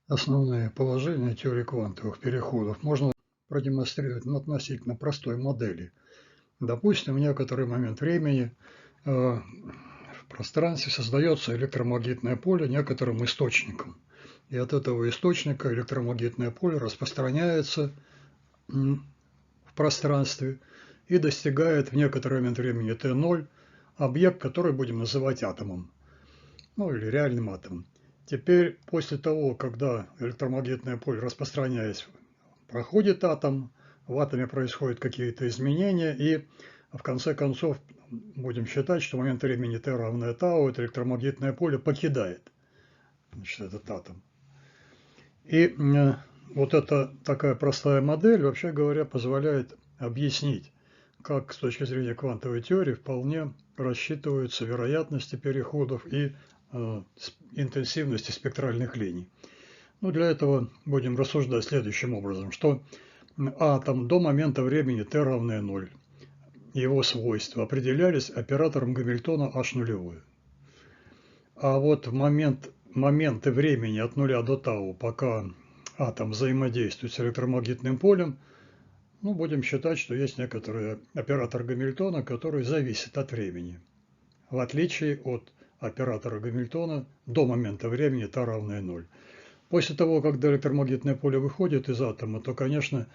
Основные положения теории квантовых переходов можно продемонстрировать на относительно простой модели. Допустим, в некоторый момент времени в пространстве создается электромагнитное поле некоторым источником. И от этого источника электромагнитное поле распространяется в пространстве и достигает в некоторый момент времени t0 объект, который будем называть атомом, ну или реальным атомом. Теперь, после того, когда электромагнитное поле, распространяясь, проходит атом, в атоме происходят какие-то изменения, и в конце концов будем считать, что в момент времени t равное тау это электромагнитное поле покидает, значит, этот атом. И вот эта такая простая модель, вообще говоря, позволяет объяснить, как с точки зрения квантовой теории вполне рассчитываются вероятности переходов и интенсивности спектральных линий. Ну, для этого будем рассуждать следующим образом, что атом до момента времени t равное 0, его свойства определялись оператором Гамильтона H0. А вот в моменты времени от 0 до тау, пока атом взаимодействует с электромагнитным полем, ну, будем считать, что есть некоторый оператор Гамильтона, который зависит от времени, в отличие от оператора Гамильтона до момента времени t равное 0. После того, когда электромагнитное поле выходит из атома, то, конечно,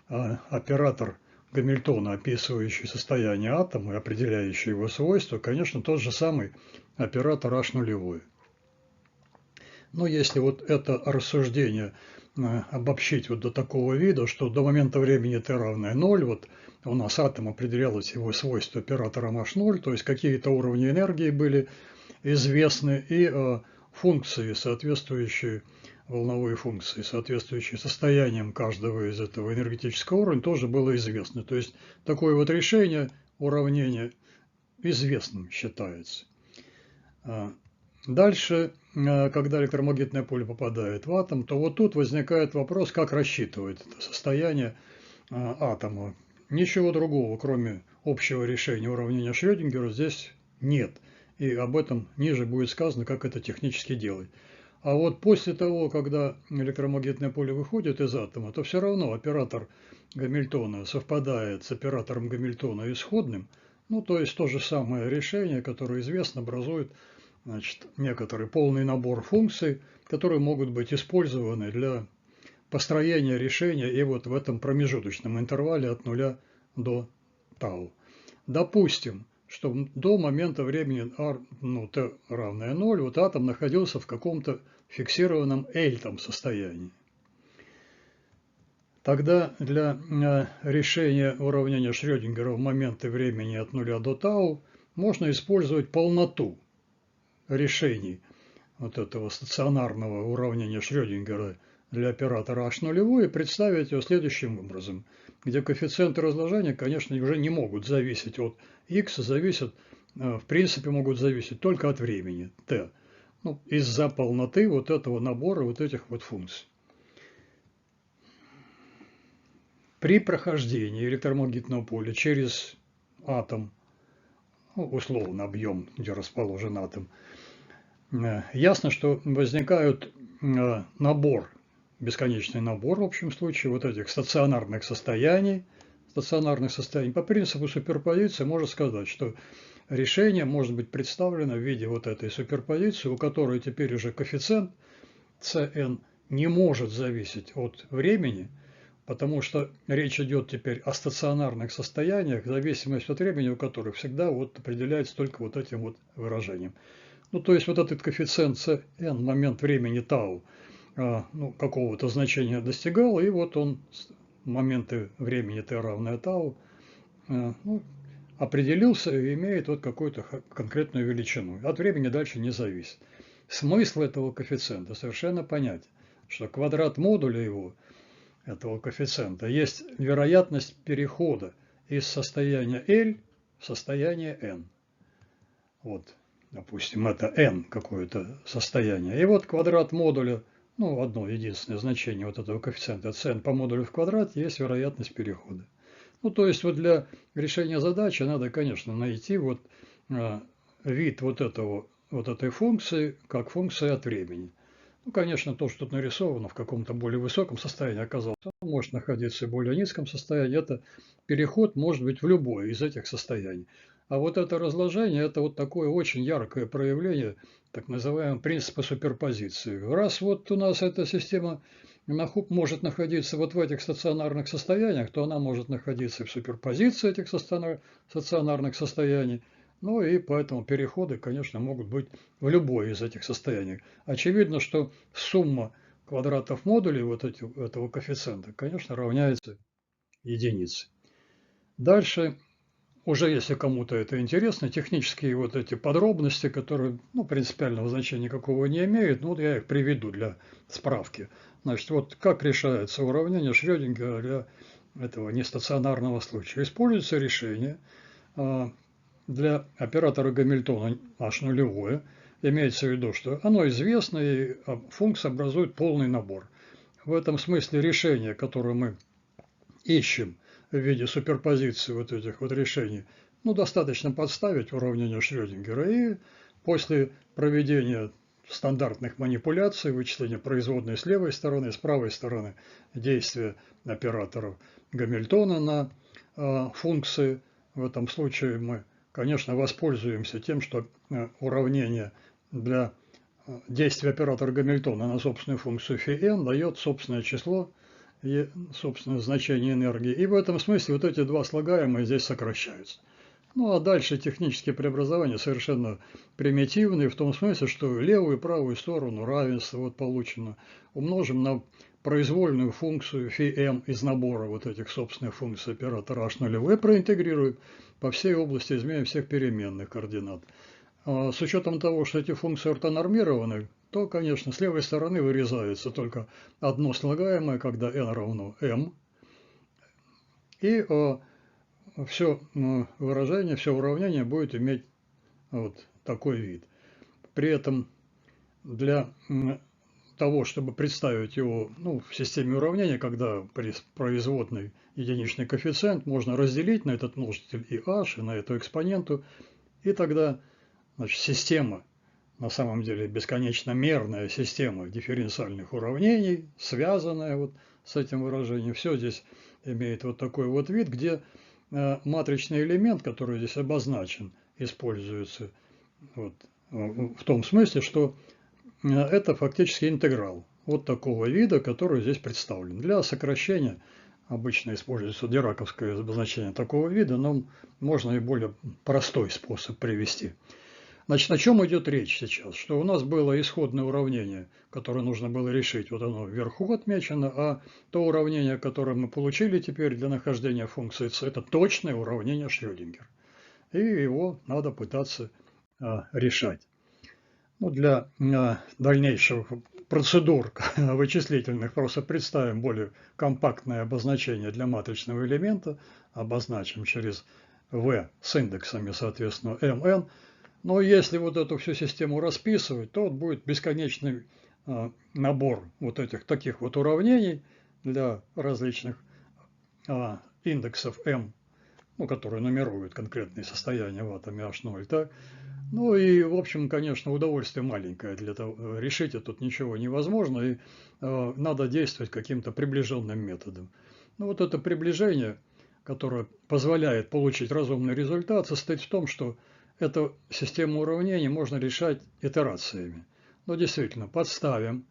оператор Гамильтона, описывающий состояние атома и определяющий его свойства, конечно, тот же самый оператор H0. Но если вот это рассуждение обобщить вот до такого вида, что до момента времени t равное 0, вот у нас атом определялось его свойства оператором H0, то есть какие-то уровни энергии были известны и функции, соответствующие, волновые функции, соответствующие состояниям каждого из этого энергетического уровня, тоже было известно. То есть такое вот решение уравнения известным считается. Дальше, когда электромагнитное поле попадает в атом, то вот тут возникает вопрос, как рассчитывать это состояние атома. Ничего другого, кроме общего решения уравнения Шрёдингера, здесь нет. И об этом ниже будет сказано, как это технически делать. А вот после того, когда электромагнитное поле выходит из атома, то все равно оператор Гамильтона совпадает с оператором Гамильтона исходным. Ну, то есть то же самое решение, которое известно, образует, значит, некоторый полный набор функций, которые могут быть использованы для построения решения и вот в этом промежуточном интервале от 0 до тау. Допустим, что до момента времени t равное 0, вот атом находился в каком-то фиксированном L состоянии. Тогда для решения уравнения Шрёдингера в моменты времени от 0 до тау можно использовать полноту решений вот этого стационарного уравнения Шрёдингера для оператора H0 и представить его следующим образом, где коэффициенты разложения, конечно, уже не могут зависеть от x, зависят, в принципе, могут зависеть только от времени t, ну, из-за полноты вот этого набора вот этих вот функций. При прохождении электромагнитного поля через атом, ну, условно объем, где расположен атом, ясно, что возникают бесконечный набор, в общем случае, вот этих стационарных состояний. По принципу суперпозиции можно сказать, что решение может быть представлено в виде вот этой суперпозиции, у которой теперь уже коэффициент Cn не может зависеть от времени, потому что речь идет теперь о стационарных состояниях, зависимость от времени у которых всегда вот определяется только вот этим вот выражением. Ну, то есть вот этот коэффициент Cn, момент времени тау, ну, какого-то значения достигал, и вот он в моменты времени t равное тау ну, определился и имеет вот какую-то конкретную величину. От времени дальше не зависит. Смысл этого коэффициента совершенно понятен, что квадрат модуля его, этого коэффициента, есть вероятность перехода из состояния L в состояние n. Вот, допустим, это n какое-то состояние. И вот квадрат модуля, ну, одно единственное значение вот этого коэффициента Cn по модулю в квадрате есть вероятность перехода. Ну, то есть вот для решения задачи надо, конечно, найти вот вид вот этой функции как функция от времени. Ну, конечно, то, что тут нарисовано в каком-то более высоком состоянии оказалось, оно может находиться и в более низком состоянии. Это переход может быть в любое из этих состояний. А вот это разложение – это вот такое очень яркое проявление так называемого принципа суперпозиции. Раз вот у нас эта система может находиться вот в этих стационарных состояниях, то она может находиться в суперпозиции этих стационарных состояний. Ну и поэтому переходы, конечно, могут быть в любое из этих состояний. Очевидно, что сумма квадратов модулей этого коэффициента, конечно, равняется единице. Дальше, уже если кому-то это интересно, технические вот эти подробности, которые принципиального значения никакого не имеют, вот я их приведу для справки. Значит, вот как решается уравнение Шрёдингера для этого нестационарного случая. Используется решение для оператора Гамильтона h нулевое. Имеется в виду, что оно известно, и функция образует полный набор. В этом смысле решение, которое мы ищем в виде суперпозиции вот этих вот решений, достаточно подставить уравнение Шрёдингера, и после проведения стандартных манипуляций, вычисления производной с левой стороны, с правой стороны действия операторов Гамильтона на функции, в этом случае мы, конечно, воспользуемся тем, что уравнение для действия оператора Гамильтона на собственную функцию φn дает собственное число и собственное значение энергии. И в этом смысле вот эти два слагаемые здесь сокращаются. Ну а дальше технические преобразования совершенно примитивные, в том смысле, что левую и правую сторону равенства вот получено умножим на произвольную функцию φm из набора вот этих собственных функций оператора h нулевой и проинтегрируем по всей области изменения всех переменных координат. С учетом того, что эти функции ортонормированы, то, конечно, с левой стороны вырезается только одно слагаемое, когда n равно m, и все выражение, все уравнение будет иметь вот такой вид. При этом для того, чтобы представить его в системе уравнения, когда при производной единичный коэффициент, можно разделить на этот множитель и h, и на эту экспоненту, и тогда система, на самом деле бесконечно мерная система дифференциальных уравнений, связанная вот с этим выражением, все здесь имеет вот такой вот вид, где матричный элемент, который здесь обозначен, используется вот, в том смысле, что это фактически интеграл вот такого вида, который здесь представлен. Для сокращения обычно используется дираковское обозначение такого вида, но можно и более простой способ привести. Значит, о чем идет речь сейчас? Что у нас было исходное уравнение, которое нужно было решить, вот оно вверху отмечено, а то уравнение, которое мы получили теперь для нахождения функции c, это точное уравнение Шрёдингера. И его надо пытаться решать. Для дальнейших процедур вычислительных просто представим более компактное обозначение для матричного элемента, обозначим через v с индексами, соответственно, mn. Но если вот эту всю систему расписывать, то вот будет бесконечный набор вот этих таких вот уравнений для различных индексов m, которые нумеруют конкретные состояния в атоме H0. Так? Ну и, в общем, конечно, удовольствие маленькое. Для того, решить тут ничего невозможно, и надо действовать каким-то приближенным методом. Вот это приближение, которое позволяет получить разумный результат, состоит в том, что эту систему уравнений можно решать итерациями. Действительно, подставим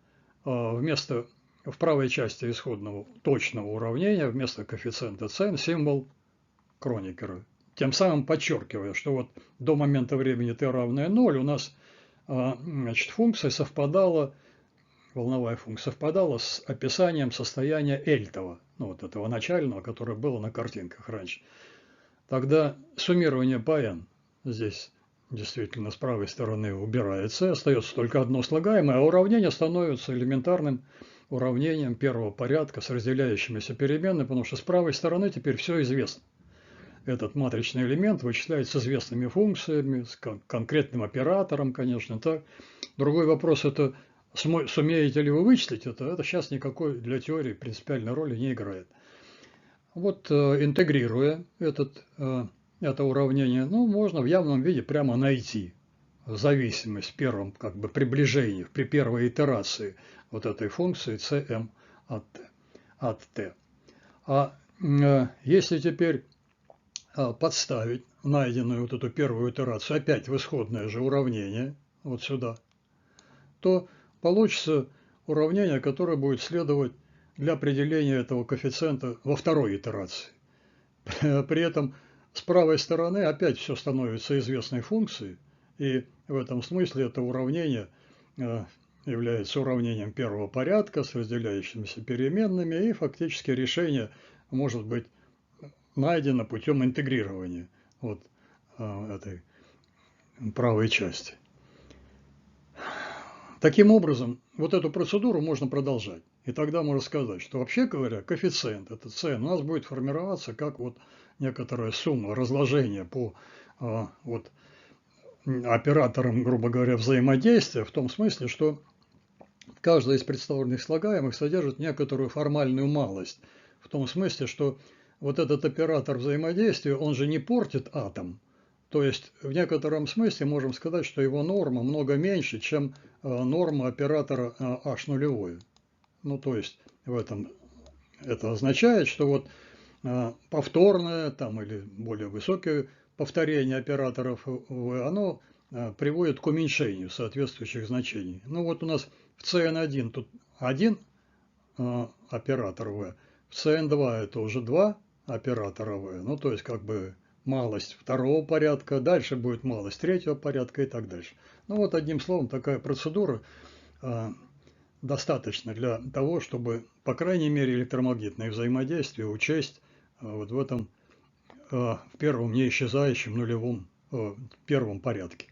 в правой части исходного точного уравнения вместо коэффициента c символ Кроникера. Тем самым подчеркивая, что вот до момента времени t равное 0 у нас функция совпадала, волновая функция совпадала с описанием состояния Эльтова, вот этого начального, которое было на картинках раньше. Тогда суммирование по n здесь действительно с правой стороны убирается, остается только одно слагаемое, а уравнение становится элементарным уравнением первого порядка с разделяющимися переменными, потому что с правой стороны теперь все известно. Этот матричный элемент вычисляется с известными функциями, с конкретным оператором, конечно. Так. Другой вопрос – это сумеете ли вы вычислить это? Это сейчас никакой для теории принципиальной роли не играет. Вот интегрируя это уравнение, можно в явном виде прямо найти зависимость в первом как бы приближении, при первой итерации вот этой функции cm от t. Если теперь подставить найденную вот эту первую итерацию опять в исходное же уравнение, вот сюда, то получится уравнение, которое будет следовать для определения этого коэффициента во второй итерации. При этом с правой стороны опять все становится известной функцией, и в этом смысле это уравнение является уравнением первого порядка с разделяющимися переменными, и фактически решение может быть найдено путем интегрирования вот этой правой части. Таким образом, вот эту процедуру можно продолжать. И тогда можно сказать, что вообще говоря, коэффициент, этот cn, у нас будет формироваться как вот некоторая сумма разложения по вот операторам, грубо говоря, взаимодействия, в том смысле, что каждая из представленных слагаемых содержит некоторую формальную малость. В том смысле, что вот этот оператор взаимодействия, он же не портит атом. То есть в некотором смысле можем сказать, что его норма много меньше, чем норма оператора h0. Ну, то есть в этом это означает, что вот повторное там, или более высокое повторение операторов v, оно приводит к уменьшению соответствующих значений. Ну вот у нас в cn1 тут один оператор v, в cn2 это уже два оператора v, ну то есть как бы малость второго порядка, дальше будет малость третьего порядка и так дальше. Ну вот одним словом такая процедура достаточно для того, чтобы, по крайней мере, электромагнитное взаимодействие учесть вот в этом в первом неисчезающем нулевом первом порядке.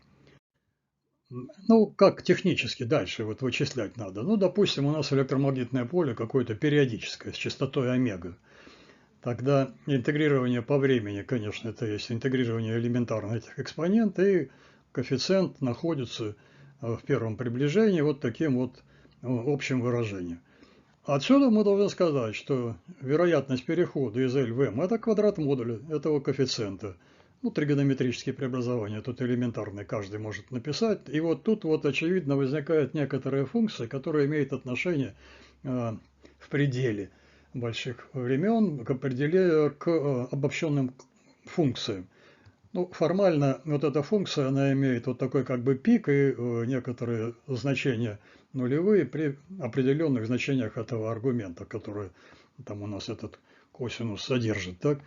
Ну, как технически дальше вот вычислять надо? Ну, допустим, у нас электромагнитное поле какое-то периодическое с частотой омега. Тогда интегрирование по времени, конечно, это есть интегрирование элементарно этих экспонентов, и коэффициент находится в первом приближении вот таким вот общим выражением. Отсюда мы должны сказать, что вероятность перехода из L в M – это квадрат модуля этого коэффициента. Ну, тригонометрические преобразования тут элементарные, каждый может написать. И вот тут вот очевидно возникает некоторая функция, которая имеет отношение в пределе больших времен к обобщенным функциям. Ну, формально вот эта функция, она имеет вот такой как бы пик и некоторые значения нулевые при определенных значениях этого аргумента, который там у нас этот косинус содержит. Так?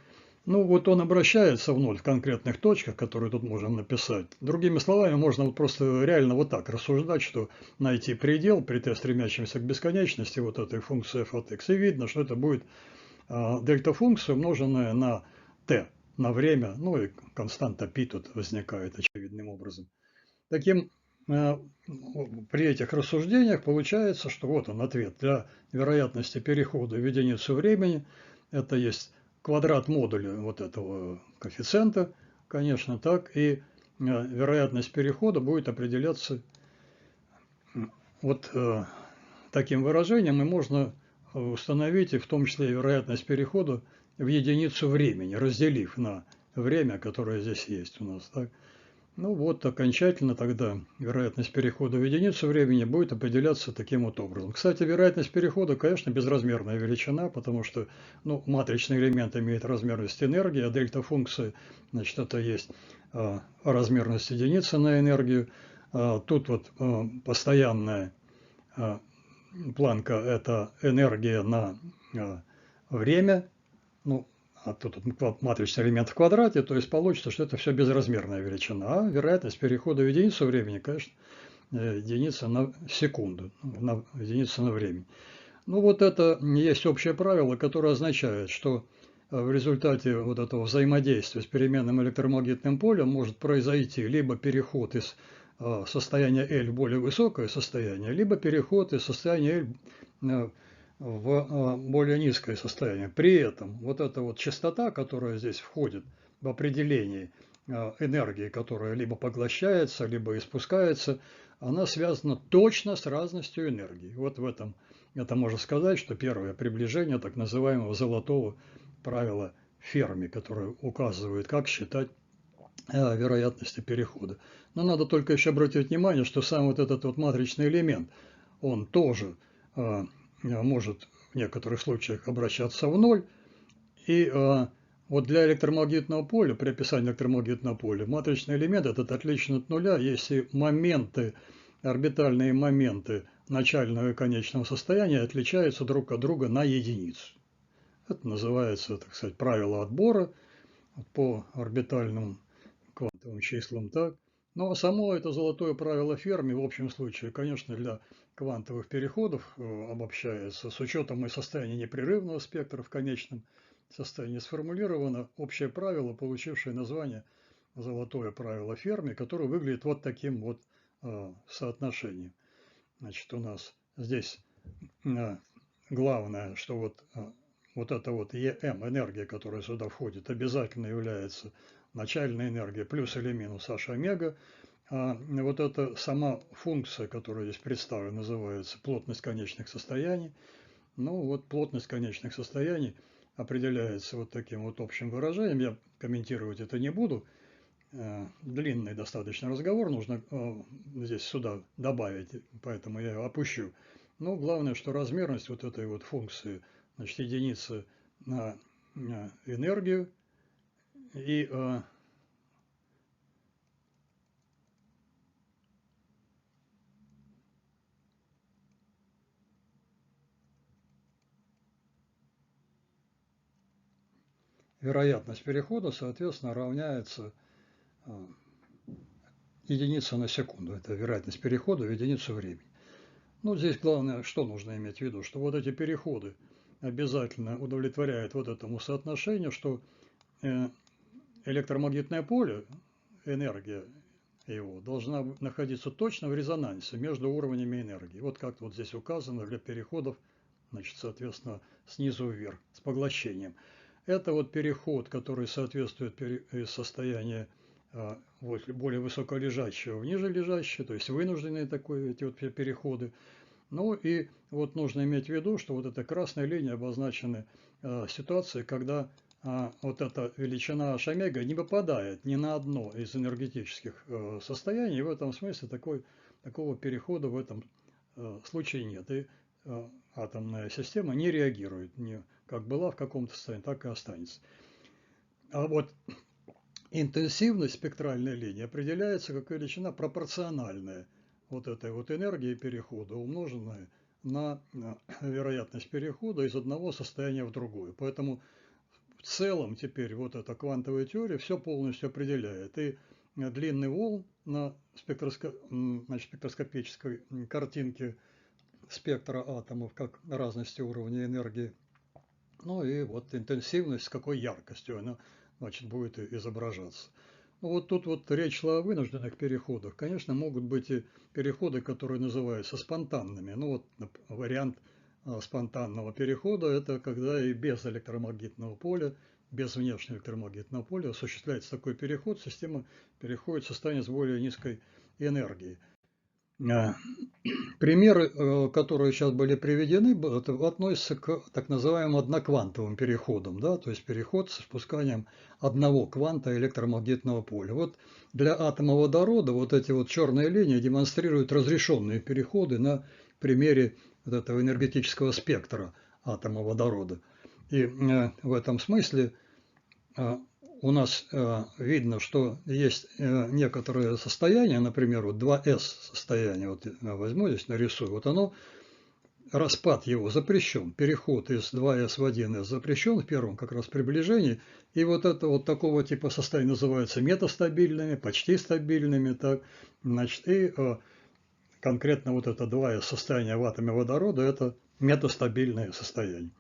Ну, вот он обращается в ноль в конкретных точках, которые тут можем написать. Другими словами, можно вот просто реально вот так рассуждать, что найти предел при t, стремящемся к бесконечности вот этой функции f от x, и видно, что это будет дельта-функция, умноженная на t, на время, ну и константа π тут возникает очевидным образом. Таким при этих рассуждениях получается, что вот он ответ для вероятности перехода в единицу времени. Это есть квадрат модуля вот этого коэффициента, конечно, так, и вероятность перехода будет определяться вот таким выражением, и можно установить и в том числе вероятность перехода в единицу времени, разделив на время, которое здесь есть у нас. Так? Ну вот окончательно тогда вероятность перехода в единицу времени будет определяться таким вот образом. Кстати, вероятность перехода, конечно, безразмерная величина, потому что матричный элемент имеет размерность энергии, а дельта-функция, значит, это есть размерность единицы на энергию. Тут вот постоянная планка – это энергия на время, ну, а тут матричный элемент в квадрате, то есть получится, что это все безразмерная величина. А вероятность перехода в единицу времени, конечно, единица на секунду, единица на время. Ну вот это есть общее правило, которое означает, что в результате вот этого взаимодействия с переменным электромагнитным полем может произойти либо переход из состояния L в более высокое состояние, либо переход из состояния L в более низкое состояние. При этом вот эта вот частота, которая здесь входит в определение энергии, которая либо поглощается, либо испускается, она связана точно с разностью энергии. Вот в этом это можно сказать, что первое приближение так называемого золотого правила Ферми, которое указывает, как считать вероятности перехода. Но надо только еще обратить внимание, что сам вот этот вот матричный элемент, он тоже может в некоторых случаях обращаться в ноль. И вот для электромагнитного поля, при описании электромагнитного поля, матричный элемент этот отличен от нуля, если моменты, орбитальные моменты начального и конечного состояния отличаются друг от друга на единицу. Это называется, так сказать, правило отбора по орбитальным квантовым числам. Так. Но само это золотое правило Ферми в общем случае, конечно, для квантовых переходов обобщается с учетом и состояния непрерывного спектра в конечном состоянии сформулировано общее правило, получившее название «Золотое правило Ферми», которое выглядит вот таким вот соотношением. Значит, у нас здесь главное, что вот эта вот ЕМ, энергия, которая сюда входит, обязательно является начальной энергией плюс или минус h омега. Вот эта сама функция, которая здесь представлена, называется плотность конечных состояний. Ну вот плотность конечных состояний определяется вот таким вот общим выражением. Я комментировать это не буду. Длинный достаточно разговор нужно здесь сюда добавить, поэтому я его опущу. Но главное, что размерность вот этой вот функции, значит, единица на энергию и вероятность перехода, соответственно, равняется единице на секунду. Это вероятность перехода в единицу времени. Ну, здесь главное, что нужно иметь в виду, что вот эти переходы обязательно удовлетворяют вот этому соотношению, что электромагнитное поле, энергия его, должна находиться точно в резонансе между уровнями энергии. Вот как вот здесь указано для переходов, значит, соответственно, снизу вверх, с поглощением. Это вот переход, который соответствует из состояния более высоколежащего в нижележащее, то есть вынужденные эти вот переходы. Ну и вот нужно иметь в виду, что вот эта красная линия обозначены ситуации, когда вот эта величина h омега не попадает ни на одно из энергетических состояний. И в этом смысле такого перехода в этом случае нет. И атомная система не реагирует, как была в каком-то состоянии, так и останется. А вот интенсивность спектральной линии определяется как величина пропорциональная вот этой вот энергии перехода, умноженная на вероятность перехода из одного состояния в другое. Поэтому в целом теперь вот эта квантовая теория все полностью определяет. И длинный волн на спектроскопической картинке спектра атомов, как разности уровня энергии. Ну и вот интенсивность, с какой яркостью она, значит, будет изображаться. Ну, вот тут вот речь шла о вынужденных переходах. Конечно, могут быть и переходы, которые называются спонтанными. Ну вот вариант спонтанного перехода – это когда и без электромагнитного поля, без внешнего электромагнитного поля осуществляется такой переход, система переходит в состояние с более низкой энергией. Примеры, которые сейчас были приведены, относятся к так называемым одноквантовым переходам, да, то есть переход с спусканием одного кванта электромагнитного поля. Вот для атома водорода вот эти вот черные линии демонстрируют разрешенные переходы на примере вот этого энергетического спектра атома водорода. И в этом смысле у нас видно, что есть некоторые состояния, например, вот 2s состояние, вот возьму здесь, нарисую, вот оно, распад его запрещен, переход из 2s в 1s запрещен в первом как раз приближении, и вот это вот такого типа состояния называется метастабильными, почти стабильными, так, значит, и конкретно вот это 2s состояние в атоме водорода, это метастабильное состояние.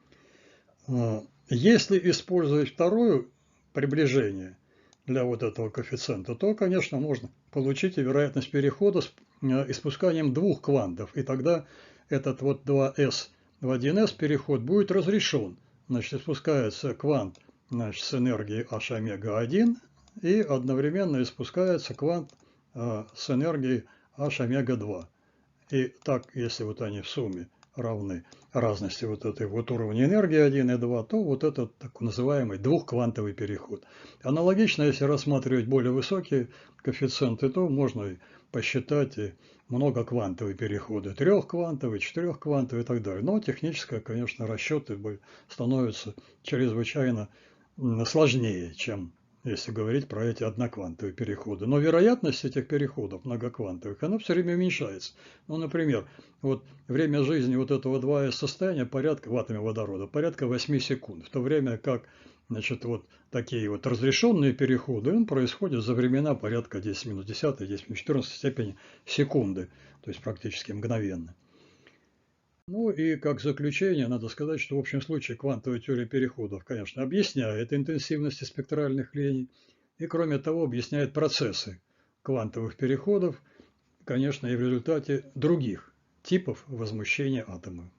Если использовать второе приближение для вот этого коэффициента, то, конечно, можно получить и вероятность перехода с испусканием двух квантов. И тогда этот вот 2s в 1s переход будет разрешен. Значит, испускается квант, значит, с энергией h омега 1 и одновременно испускается квант с энергией h омега 2. И так, если вот они в сумме равны разности вот этой вот уровня энергии 1 и 2, то вот этот так называемый двухквантовый переход. Аналогично, если рассматривать более высокие коэффициенты, то можно и посчитать и многоквантовые переходы, трехквантовые, четырехквантовые и так далее. Но технически, конечно, расчеты становятся чрезвычайно сложнее, чем если говорить про эти одноквантовые переходы. Но вероятность этих переходов многоквантовых, она все время уменьшается. Ну, например, вот время жизни вот этого 2С состояния порядка в атоме водорода, порядка 8 секунд, в то время как, значит, вот такие вот разрешенные переходы, он происходит за времена порядка 10 минут 10, 10 минут 14 степени секунды, то есть практически мгновенно. Ну и как заключение надо сказать, что в общем случае квантовая теория переходов, конечно, объясняет интенсивность спектральных линий и, кроме того, объясняет процессы квантовых переходов, конечно, и в результате других типов возмущения атома.